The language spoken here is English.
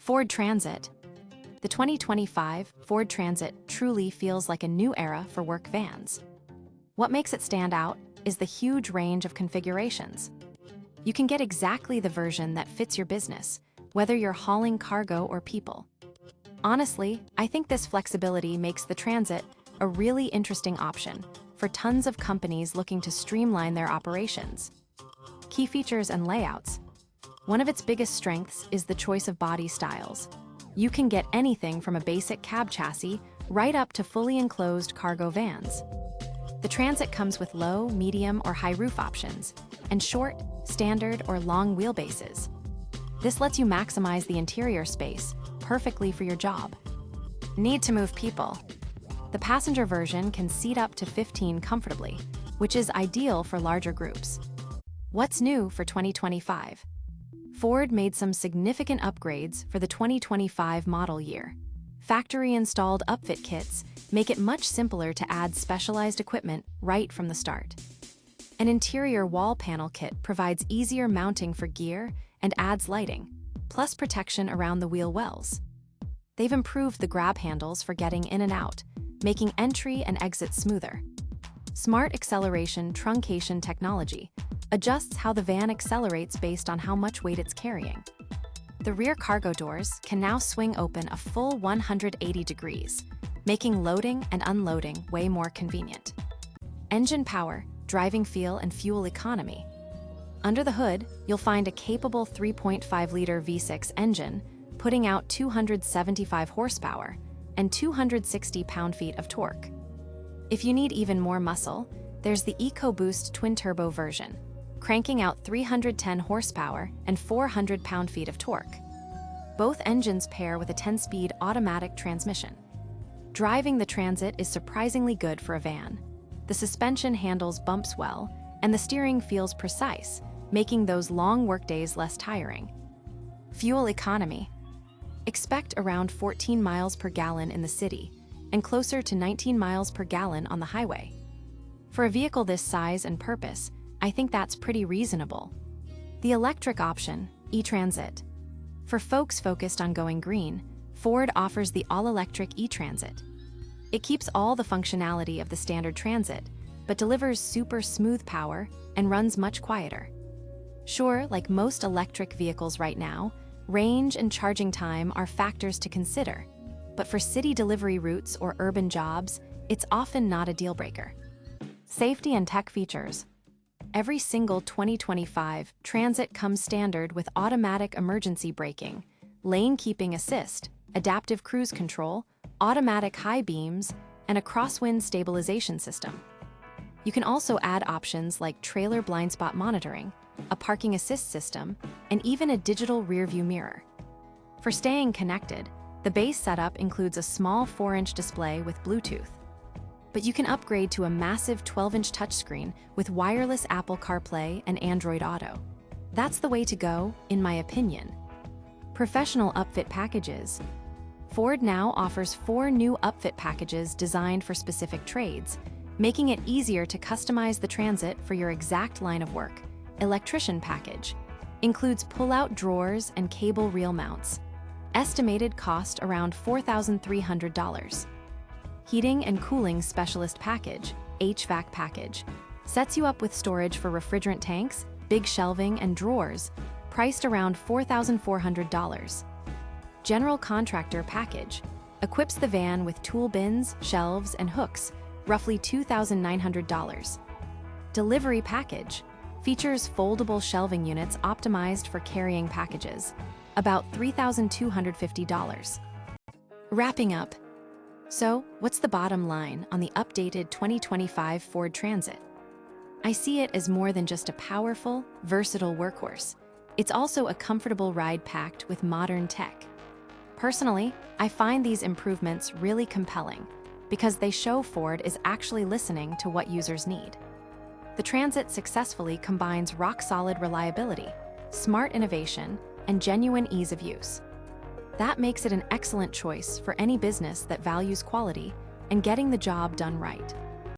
Ford Transit. The 2025 Ford Transit truly feels like a new era for work vans. What makes it stand out is the huge range of configurations. You can get exactly the version that fits your business, whether you're hauling cargo or people. Honestly, I think this flexibility makes the Transit a really interesting option for tons of companies looking to streamline their operations. Key features and layouts. One of its biggest strengths is the choice of body styles. You can get anything from a basic cab chassis right up to fully enclosed cargo vans. The Transit comes with low, medium, or high roof options, and short, standard, or long wheelbases. This lets you maximize the interior space perfectly for your job. Need to move people. The passenger version can seat up to 15 comfortably, which is ideal for larger groups. What's new for 2025? Ford made some significant upgrades for the 2025 model year. Factory-installed upfit kits make it much simpler to add specialized equipment right from the start. An interior wall panel kit provides easier mounting for gear and adds lighting, plus protection around the wheel wells. They've improved the grab handles for getting in and out, making entry and exit smoother. Smart acceleration truncation technology adjusts how the van accelerates based on how much weight it's carrying. The rear cargo doors can now swing open a full 180 degrees, making loading and unloading way more convenient. Engine power, driving feel, and fuel economy. Under the hood, you'll find a capable 3.5-liter V6 engine, putting out 275 horsepower and 260 pound-feet of torque. If you need even more muscle, there's the EcoBoost twin-turbo version, cranking out 310 horsepower and 400 pound-feet of torque. Both engines pair with a 10-speed automatic transmission. Driving the Transit is surprisingly good for a van. The suspension handles bumps well, and the steering feels precise, making those long workdays less tiring. Fuel economy. Expect around 14 miles per gallon in the city, and closer to 19 miles per gallon on the highway. For a vehicle this size and purpose, I think that's pretty reasonable. The electric option, e-Transit. For folks focused on going green, Ford offers the all-electric e-Transit. It keeps all the functionality of the standard Transit, but delivers super smooth power and runs much quieter. Sure, like most electric vehicles right now, range and charging time are factors to consider, but for city delivery routes or urban jobs, it's often not a deal-breaker. Safety and tech features. Every single 2025 Transit comes standard with automatic emergency braking, lane keeping assist, adaptive cruise control, automatic high beams, and a crosswind stabilization system. You can also add options like trailer blind spot monitoring, a parking assist system, and even a digital rearview mirror. For staying connected, the base setup includes a small 4-inch display with Bluetooth. But you can upgrade to a massive 12-inch touchscreen with wireless Apple CarPlay and Android Auto. That's the way to go, in my opinion. Professional upfit packages. Ford now offers 4 new upfit packages designed for specific trades, making it easier to customize the Transit for your exact line of work. Electrician package includes pull-out drawers and cable reel mounts. Estimated cost around $4,300. Heating and cooling specialist package, HVAC package, sets you up with storage for refrigerant tanks, big shelving, and drawers, priced around $4,400. General contractor package equips the van with tool bins, shelves, and hooks, roughly $2,900. Delivery package features foldable shelving units optimized for carrying packages, about $3,250. Wrapping up. So, what's the bottom line on the updated 2025 Ford Transit? I see it as more than just a powerful, versatile workhorse. It's also a comfortable ride packed with modern tech. Personally, I find these improvements really compelling because they show Ford is actually listening to what users need. The Transit successfully combines rock-solid reliability, smart innovation, and genuine ease of use. That makes it an excellent choice for any business that values quality and getting the job done right.